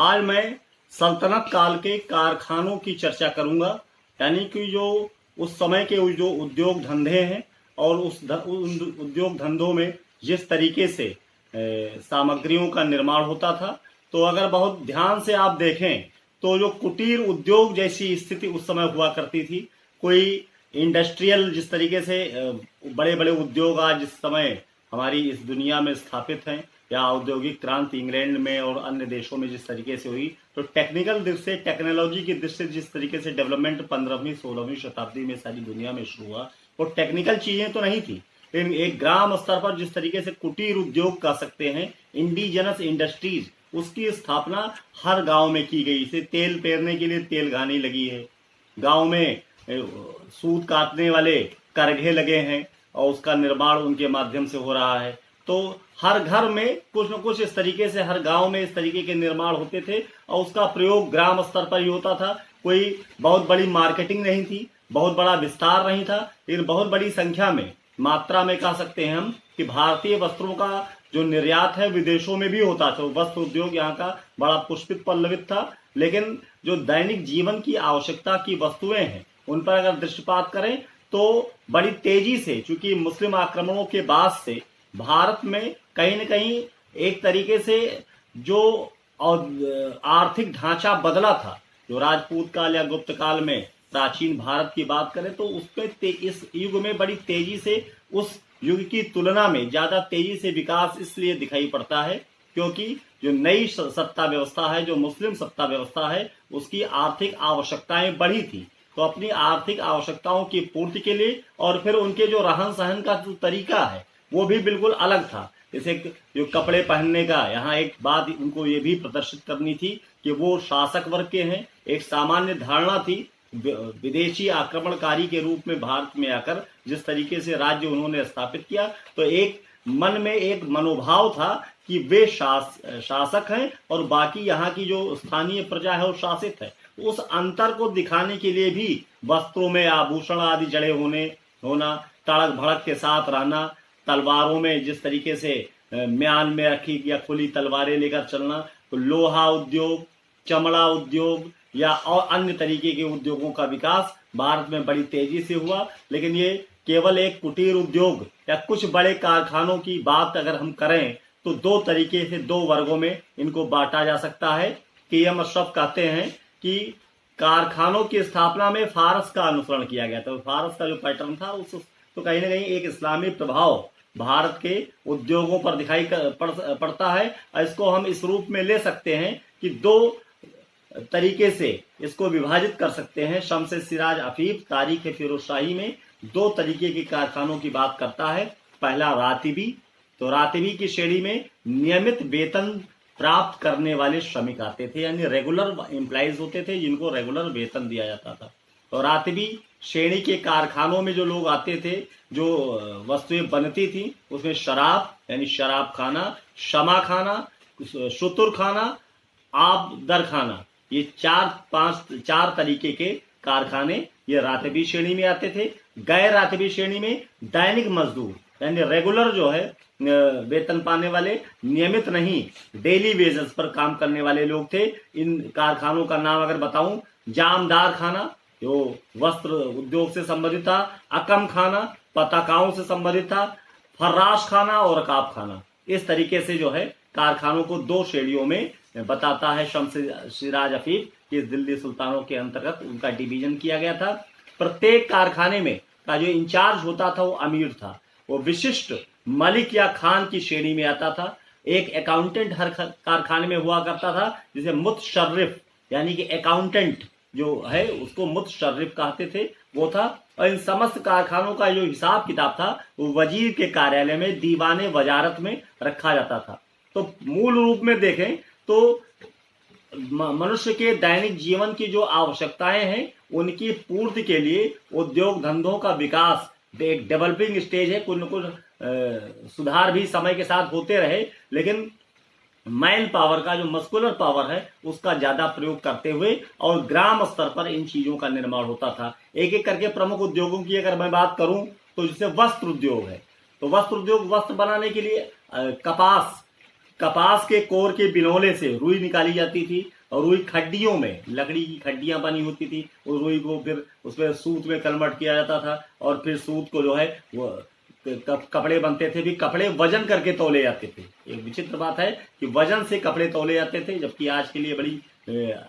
आज मैं सल्तनत काल के कारखानों की चर्चा करूंगा, यानी कि जो उस समय के जो उद्योग धंधे हैं और उन उद्योग धंधों में जिस तरीके से सामग्रियों का निर्माण होता था। तो अगर बहुत ध्यान से आप देखें तो जो कुटीर उद्योग जैसी स्थिति उस समय हुआ करती थी, कोई इंडस्ट्रियल जिस तरीके से बड़े बड़े उद्योग आज जिस समय हमारी इस दुनिया में स्थापित हैं, या औद्योगिक क्रांति इंग्लैंड में और अन्य देशों में जिस तरीके से हुई, तो टेक्निकल दृष्टि से, टेक्नोलॉजी की दृष्टि से जिस तरीके से डेवलपमेंट 15वीं 16वीं शताब्दी में सारी दुनिया में शुरू हुआ, वो टेक्निकल चीजें तो नहीं थी, लेकिन एक ग्राम स्तर पर जिस तरीके से कुटीर उद्योग कह सकते हैं, इंडिजिनस इंडस्ट्रीज, उसकी स्थापना हर गांव में की गई। इसे तेल पेरने के लिए तेल घानी लगी है, गांव में सूत काटने वाले करघे लगे हैं और उसका निर्माण उनके माध्यम से हो रहा है। तो हर घर में कुछ न कुछ इस तरीके से, हर गांव में इस तरीके के निर्माण होते थे और उसका प्रयोग ग्राम स्तर पर ही होता था। कोई बहुत बड़ी मार्केटिंग नहीं थी, बहुत बड़ा विस्तार नहीं था, लेकिन बहुत बड़ी संख्या में, मात्रा में कह सकते हैं हम कि भारतीय वस्त्रों का जो निर्यात है विदेशों में भी होता था। वस्त्र उद्योग यहाँ का बड़ा पुष्पित पल्लवित था, लेकिन जो दैनिक जीवन की आवश्यकता की वस्तुएं हैं उन पर अगर दृष्टिपात करें तो बड़ी तेजी से, चूंकि मुस्लिम आक्रमणों के बाद से भारत में कहीं न कहीं एक तरीके से जो आर्थिक ढांचा बदला था, जो राजपूत काल या गुप्त काल में प्राचीन भारत की बात करें तो उसमें इस युग में बड़ी तेजी से, उस युग की तुलना में ज्यादा तेजी से विकास इसलिए दिखाई पड़ता है क्योंकि जो नई सत्ता व्यवस्था है, जो मुस्लिम सत्ता व्यवस्था है, उसकी आर्थिक आवश्यकताएं बढ़ी थी। तो अपनी आर्थिक आवश्यकताओं की पूर्ति के लिए, और फिर उनके जो रहन सहन का जो तरीका है वो भी बिल्कुल अलग था। जैसे जो कपड़े पहनने का, यहाँ एक बात उनको ये भी प्रदर्शित करनी थी कि वो शासक वर्ग के हैं। एक सामान्य धारणा थी, विदेशी आक्रमणकारी के रूप में भारत में आकर जिस तरीके से राज्य उन्होंने स्थापित किया, तो एक मन में एक मनोभाव था कि वे शासक हैं और बाकी यहाँ की जो स्थानीय प्रजा है वो शासित है। उस अंतर को दिखाने के लिए भी वस्त्रों में आभूषण आदि जड़े होना, तड़क भड़क के साथ रहना, तलवारों में जिस तरीके से म्यान में रखी या खुली तलवारें लेकर चलना, तो लोहा उद्योग, चमड़ा उद्योग या और अन्य तरीके के उद्योगों का विकास भारत में बड़ी तेजी से हुआ। लेकिन ये केवल एक कुटीर उद्योग या कुछ बड़े कारखानों की बात अगर हम करें तो दो तरीके से, दो वर्गों में इनको बांटा जा सकता है। KM अशरफ कहते हैं कि कारखानों की स्थापना में फारस का अनुसरण किया गया था। फारस का जो पैटर्न था उस तो कहीं ना कहीं एक इस्लामी प्रभाव भारत के उद्योगों पर दिखाई पड़ता है। इसको हम इस रूप में ले सकते हैं कि दो तरीके से इसको विभाजित कर सकते हैं। शम्स सिराज अफीफ तारीख फिरोजशाही में दो तरीके के कारखानों की बात करता है। पहला रातिबी, तो रातिबी की श्रेणी में नियमित वेतन प्राप्त करने वाले श्रमिक आते थे, यानी रेगुलर एम्प्लॉइज होते थे जिनको रेगुलर वेतन दिया जाता था। तो रातिबी श्रेणी के कारखानों में जो लोग आते थे, जो वस्तुएं बनती थी, उसमें शराब यानी शराब खाना, शमा खाना, शुतुर खाना, आबदर खाना, ये चार तरीके के कारखाने ये रातिबी श्रेणी में आते थे। गैर रातिबी श्रेणी में दैनिक मजदूर यानी रेगुलर जो है वेतन पाने वाले, नियमित नहीं डेली वेजेस पर काम करने वाले लोग थे। इन कारखानों का नाम अगर बताऊं, जामदार खाना जो वस्त्र उद्योग से संबंधित था, अकम खाना पताकाओं से संबंधित था, फर्राश खाना और रकाब खाना। इस तरीके से जो है कारखानों को दो श्रेणियों में बताता है शम्स सिराज अफीफ कि इस दिल्ली सुल्तानों के अंतर्गत उनका डिवीजन किया गया था। प्रत्येक कारखाने में का जो इंचार्ज होता था वो अमीर था, वो विशिष्ट मलिक या खान की श्रेणी में आता था। एक अकाउंटेंट हर कारखाने में हुआ करता था, जिसे मुतशर्रिफ यानी कि अकाउंटेंट जो है उसको मुतशर्रिफ कहते थे, वो था। और इन समस्त कारखानों का जो हिसाब किताब था वो वजीर के कार्यालय में दीवाने वजारत में रखा जाता था। तो मूल रूप में देखें तो मनुष्य के दैनिक जीवन की जो आवश्यकताएं हैं उनकी पूर्ति के लिए उद्योग धंधों का विकास एक डेवलपिंग स्टेज है। कुछ न कुछ सुधार भी समय के साथ होते रहे, लेकिन मैन पावर का जो मस्कुलर पावर है उसका ज्यादा प्रयोग करते हुए और ग्राम स्तर पर इन चीजों का निर्माण होता था। एक एक करके प्रमुख उद्योगों की अगर मैं बात करूं तो जैसे वस्त्र उद्योग है, तो वस्त्र उद्योग वस्त्र बनाने के लिए कपास कपास के कोर के बिनौले से रुई निकाली जाती थी और रुई खड्डियों में, लकड़ी की खड्डियां बनी होती थी, उस रुई को फिर उसमें सूत में कन्वर्ट किया जाता था और फिर सूत को जो है वो कपड़े बनते थे। भी कपड़े वजन करके तौले जाते थे। एक विचित्र बात है कि वजन से कपड़े तौले जाते थे, जबकि आज के लिए बड़ी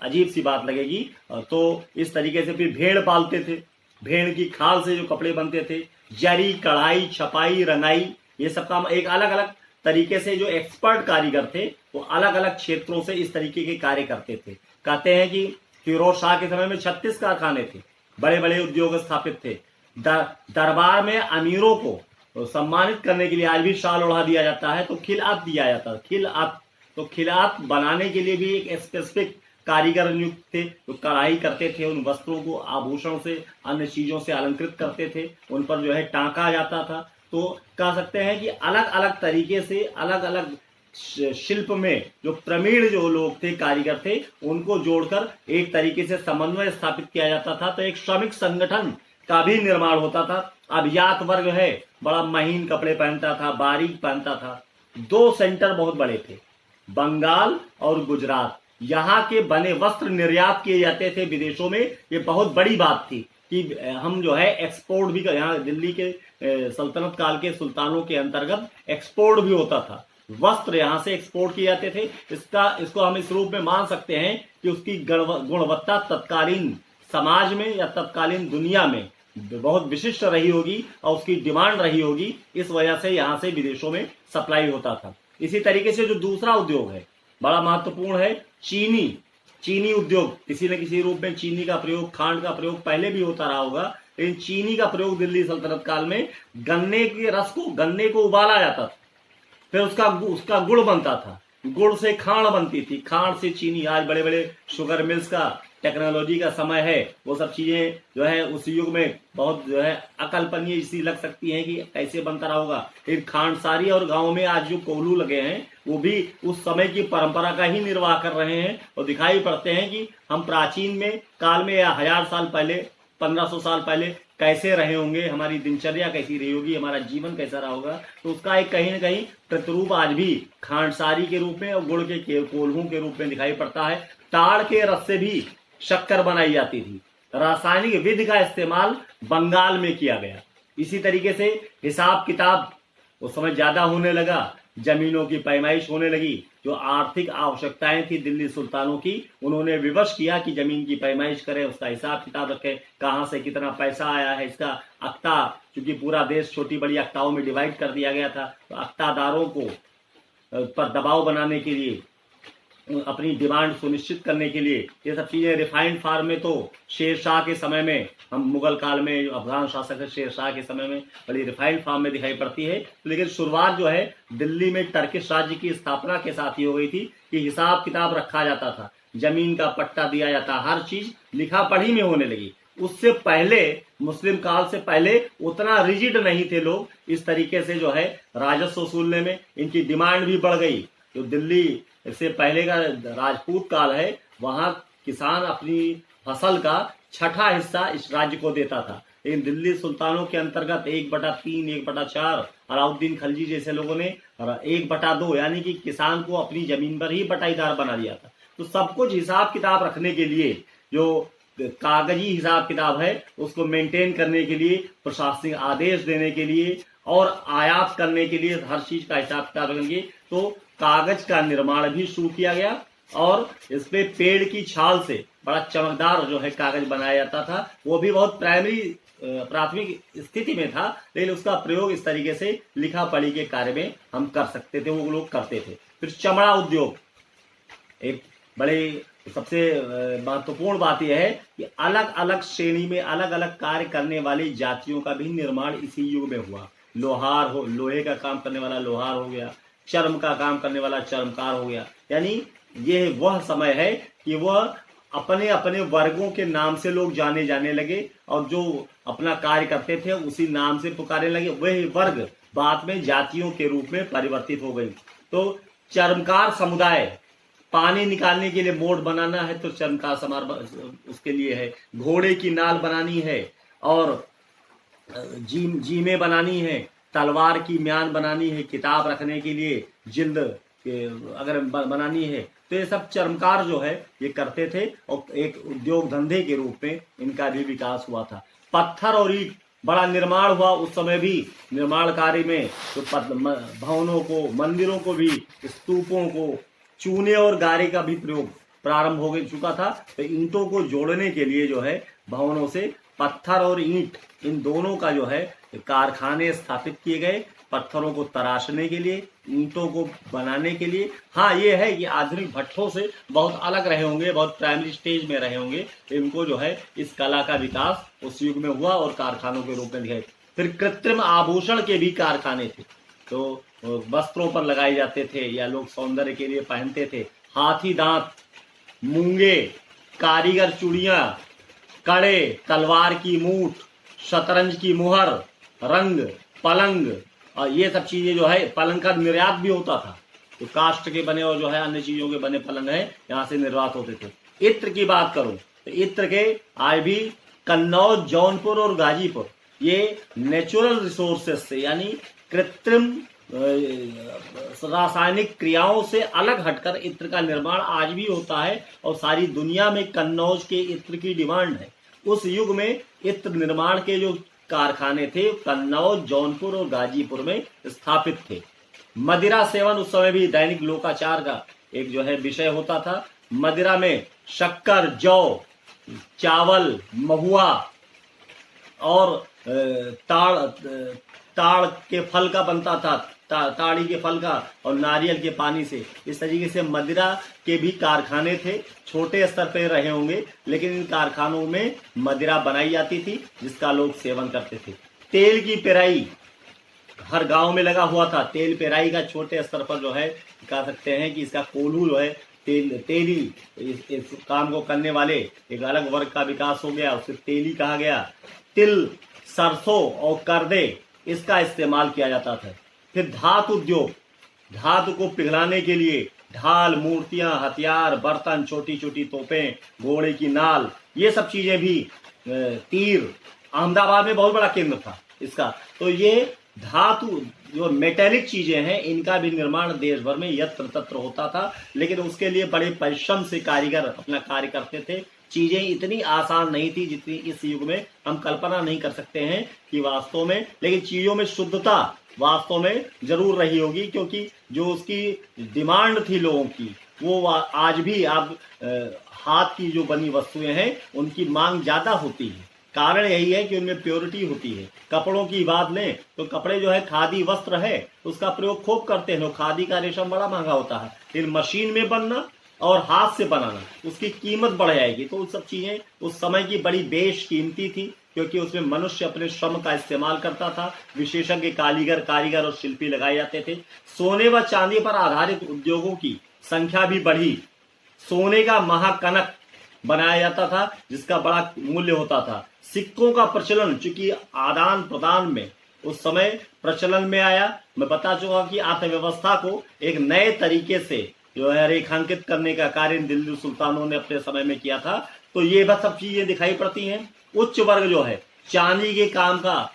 अजीब सी बात लगेगी। तो इस तरीके से फिर भेड़ पालते थे, भेड़ की खाल से जो कपड़े बनते थे, जरी, कढ़ाई, छपाई, रंगाई, ये सब काम एक अलग अलग तरीके से जो एक्सपर्ट कारीगर थे वो अलग अलग क्षेत्रों से इस तरीके के कार्य करते थे। कहते हैं कि फिरोज शाह के समय में 36 कारखाने थे, बड़े बड़े उद्योग स्थापित थे। दरबार में अमीरों को सम्मानित करने के लिए आज भी शाल ओढ़ा दिया जाता है, तो खिलात दिया जाता है। खिलात बनाने के लिए भी एक स्पेसिफिक कारीगर नियुक्त थे, तो कढ़ाई करते थे, उन वस्त्रों को आभूषण से, अन्य चीजों से अलंकृत करते थे, उन पर जो है टांका जाता था। तो कह सकते हैं कि अलग अलग तरीके से अलग अलग शिल्प में जो प्रवीण जो लोग थे, कारीगर थे, उनको जोड़कर एक तरीके से समन्वय स्थापित किया जाता था। तो एक श्रमिक संगठन का भी निर्माण होता था। अभिजात वर्ग है, बड़ा महीन कपड़े पहनता था, बारीक पहनता था। 2 सेंटर बहुत बड़े थे, बंगाल और गुजरात। यहाँ के बने वस्त्र निर्यात किए जाते थे विदेशों में। ये बहुत बड़ी बात थी कि हम जो है एक्सपोर्ट भी कर, यहाँ दिल्ली के सल्तनत काल के सुल्तानों के अंतर्गत एक्सपोर्ट भी होता था, वस्त्र यहाँ से एक्सपोर्ट किए जाते थे। इसको हम इस रूप में मान सकते हैं कि उसकी गुणवत्ता तत्कालीन समाज में या तत्कालीन दुनिया में बहुत विशिष्ट रही होगी और उसकी डिमांड रही होगी, इस वजह से यहाँ से विदेशों में सप्लाई होता था। इसी तरीके से जो दूसरा उद्योग है बड़ा महत्वपूर्ण है, चीनी उद्योग। किसी न किसी रूप में चीनी का प्रयोग, खांड का प्रयोग पहले भी होता रहा होगा, लेकिन चीनी का प्रयोग दिल्ली सल्तनत काल में गन्ने के रस को, गन्ने को उबाला जाता था, फिर उसका गुड़ बनता था, गुड़ से खांड बनती थी, खांड से चीनी। आज बड़े बड़े शुगर मिल्स का, टेक्नोलॉजी का समय है, वो सब चीजें जो है उस युग में बहुत जो है अकल्पनीय इसी लग सकती हैं कि कैसे बनता रहा होगा। फिर खांडसारी और गांव में आज जो कोल्हू लगे हैं वो भी उस समय की परंपरा का ही निर्वाह कर रहे हैं और दिखाई पड़ते हैं कि हम प्राचीन में काल में या 1000 साल पहले, 1500 साल पहले कैसे रहे होंगे, हमारी दिनचर्या कैसी रही होगी, हमारा जीवन कैसा रहा होगा। तो उसका एक कहीं न कहीं प्रतिरूप आज भी खांडसारी के रूप में और गुड़ के कोल्हू के रूप में दिखाई पड़ता है। ताड़ के रस से भी शक्कर बनाई जाती थी। रासायनिक विधि का इस्तेमाल बंगाल में किया गया। इसी तरीके से हिसाब किताब उस समय ज्यादा होने लगा, जमीनों की पैमाइश होने लगी। जो आर्थिक आवश्यकताएं थी दिल्ली सुल्तानों की, उन्होंने विवश किया कि जमीन की पैमाइश करें, उसका हिसाब किताब रखें, कहां से कितना पैसा आया है, इसका अख्ता, क्योंकि पूरा देश छोटी बड़ी अख्ताओं में डिवाइड कर दिया गया था, तो अख्तादारों को पर दबाव बनाने के लिए, अपनी डिमांड सुनिश्चित करने के लिए ये सब चीजें रिफाइंड फार्म में, तो शेरशाह के समय में, हम मुगल काल में अफगान शासक शेरशाह के समय में बड़ी रिफाइंड फार्म में दिखाई पड़ती है। लेकिन शुरुआत जो है दिल्ली में टर्किश राज्य की स्थापना के साथ ही हो गई थी कि हिसाब किताब रखा जाता था, जमीन का पट्टा दिया जाता, हर चीज लिखा पढ़ी में होने लगी। उससे पहले, मुस्लिम काल से पहले उतना रिजिड नहीं थे लोग इस तरीके से जो है राजस्व वसूलने में। इनकी डिमांड भी बढ़ गई। जो दिल्ली से पहले का राजपूत काल है, वहां किसान अपनी फसल का 6ठा हिस्सा इस राज्य को देता था। लेकिन दिल्ली सुल्तानों के अंतर्गत 1/3, 1/4 अलाउद्दीन खलजी जैसे लोगों ने 1/2, यानी कि किसान को अपनी जमीन पर ही बटाईदार बना दिया था। तो सब कुछ हिसाब किताब रखने के लिए, जो कागजी हिसाब किताब है उसको मेंटेन करने के लिए, प्रशासनिक आदेश देने के लिए और आयात करने के लिए, हर चीज का हिसाब किताब रखेंगे, तो कागज का निर्माण भी शुरू किया गया। और इसपे पेड़ की छाल से बड़ा चमकदार जो है कागज बनाया जाता था। वो भी बहुत प्राथमिक स्थिति में था, लेकिन उसका प्रयोग इस तरीके से लिखा पढ़ी के कार्य में हम कर सकते थे, वो लोग करते थे। फिर चमड़ा उद्योग, एक बड़े सबसे महत्वपूर्ण बात यह है कि अलग अलग श्रेणी में अलग अलग कार्य करने वाली जातियों का भी निर्माण इसी युग में हुआ। लोहार हो, लोहे का काम करने वाला लोहार हो गया, चर्म का काम करने वाला चर्मकार हो गया। यानी ये वह समय है कि वह अपने अपने वर्गों के नाम से लोग जाने जाने लगे और जो अपना कार्य करते थे उसी नाम से पुकारने लगे। वही वर्ग बाद में जातियों के रूप में परिवर्तित हो गई। तो चर्मकार समुदाय, पानी निकालने के लिए मोड़ बनाना है तो चर्मकार समारोह उसके लिए है, घोड़े की नाल बनानी है और जीमे बनानी है, तलवार की म्यान बनानी है, किताब रखने के लिए जिल्द अगर बनानी है तो ये सब चर्मकार जो है ये करते थे और एक उद्योग धंधे के रूप में इनका भी विकास हुआ था। पत्थर और ईंट बड़ा निर्माण हुआ उस समय भी। निर्माण कार्य में तो भवनों को, मंदिरों को भी, स्तूपों को चूने और गारे का भी प्रयोग प्रारंभ हो चुका था। तो ईंटों को जोड़ने के लिए जो है भवनों से पत्थर और ईंट इन दोनों का जो है कारखाने स्थापित किए गए, पत्थरों को तराशने के लिए, ईंटों को बनाने के लिए। हाँ, ये है कि आधुनिक भट्ठों से बहुत अलग रहे होंगे, बहुत प्राइमरी स्टेज में रहे होंगे। इनको जो है इस कला का विकास उस युग में हुआ और कारखानों के रूप में दिखाई। फिर कृत्रिम आभूषण के भी कारखाने थे, तो वस्त्रों पर लगाए जाते थे या लोग सौंदर्य के लिए पहनते थे। हाथी दांत, मूंगे, कारीगर चूड़ियां, कड़े, तलवार की मूठ, शतरंज की मुहर, रंग, पलंग, और ये सब चीजें जो है, पलंग का निर्यात भी होता था। तो काष्ठ के बने और जो है अन्य चीजों के बने पलंग है, यहाँ से निर्यात होते थे। इत्र की बात करूं तो इत्र के आज भी कन्नौज, जौनपुर और गाजीपुर ये नेचुरल रिसोर्सेस से यानी कृत्रिम रासायनिक क्रियाओं से अलग हटकर इत्र का निर्माण आज भी होता है और सारी दुनिया में कन्नौज के इत्र की डिमांड है। उस युग में इत्र निर्माण के जो कारखाने थे कन्नौज, जौनपुर और गाजीपुर में स्थापित थे। मदिरा सेवन उस समय भी दैनिक लोकाचार का एक जो है विषय होता था। मदिरा में शक्कर, जौ, चावल, महुआ और ताड़ के फल का बनता था, ताड़ी के फल का और नारियल के पानी से। इस तरीके से मदिरा के भी कारखाने थे, छोटे स्तर पर रहे होंगे, लेकिन इन कारखानों में मदिरा बनाई जाती थी जिसका लोग सेवन करते थे। तेल की पेराई हर गांव में लगा हुआ था। तेल पेराई का छोटे स्तर पर जो है कह सकते हैं कि इसका कोल्हू जो है तेली, इस काम को करने वाले एक अलग वर्ग का विकास हो गया, उसे तेली कहा गया। तिल, सरसों और करदे इसका इस्तेमाल किया जाता था। फिर धातु उद्योग, धातु को पिघलाने के लिए ढाल, मूर्तियां, हथियार, बर्तन, छोटी छोटी तोपें, घोड़े की नाल, ये सब चीजें भी, तीर, अहमदाबाद में बहुत बड़ा केंद्र था इसका। तो ये धातु जो मेटेलिक चीजें हैं इनका भी निर्माण देश भर में यत्र तत्र होता था, लेकिन उसके लिए बड़े परिश्रम से कारीगर अपना कार्य करते थे। चीजें इतनी आसान नहीं थी जितनी इस युग में हम कल्पना नहीं कर सकते हैं कि वास्तव में, लेकिन चीजों में शुद्धता वास्तव में जरूर रही होगी, क्योंकि जो उसकी डिमांड थी लोगों की वो आज भी आप हाथ की जो बनी वस्तुएं हैं उनकी मांग ज्यादा होती है। कारण यही है कि उनमें प्योरिटी होती है। कपड़ों की बात लें तो कपड़े जो है खादी वस्त्र है उसका प्रयोग खूब करते हैं लोग। खादी का रेशम बड़ा महंगा होता है, लेकिन मशीन में बनना और हाथ से बनाना उसकी कीमत बढ़ जाएगी। तो उस सब चीजें उस समय की बड़ी बेशकीमती थी, क्योंकि उसमें मनुष्य अपने श्रम का इस्तेमाल करता था। विशेषज्ञ कारीगर और शिल्पी लगाए जाते थे। सोने व चांदी पर आधारित उद्योगों की संख्या भी बढ़ी। सोने का महाकनक बनाया जाता था जिसका बड़ा मूल्य होता था। सिक्कों का प्रचलन चूंकि आदान प्रदान में उस समय प्रचलन में आया। मैं बता चुका कि अर्थव्यवस्था को एक नए तरीके से जो है रेखांकित करने का कार्य दिल्ली सुल्तानों ने अपने समय में किया था। तो ये बस सब चीजें दिखाई पड़ती हैं। उच्च वर्ग जो है चांदी के काम का,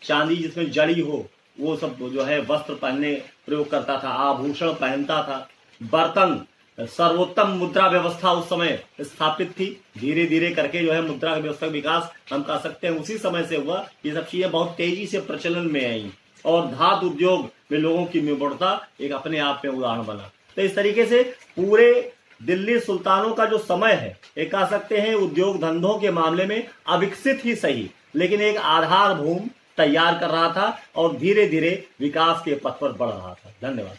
चांदी जिसमें जड़ी हो वो सब जो है वस्त्र पहनने प्रयोग करता था, आभूषण पहनता था। बर्तन, सर्वोत्तम मुद्रा व्यवस्था उस समय स्थापित थी। धीरे धीरे करके जो है मुद्रा व्यवस्था का विकास हम कह सकते हैं उसी समय से हुआ। ये सब चीजें बहुत तेजी से प्रचलन में आई और धातु उद्योग में लोगों की निपुणता एक अपने आप में उदाहरण बना। तो इस तरीके से पूरे दिल्ली सुल्तानों का जो समय है एक कह सकते हैं उद्योग धंधों के मामले में अविकसित ही सही, लेकिन एक आधार भूमि तैयार कर रहा था और धीरे धीरे विकास के पथ पर बढ़ रहा था। धन्यवाद।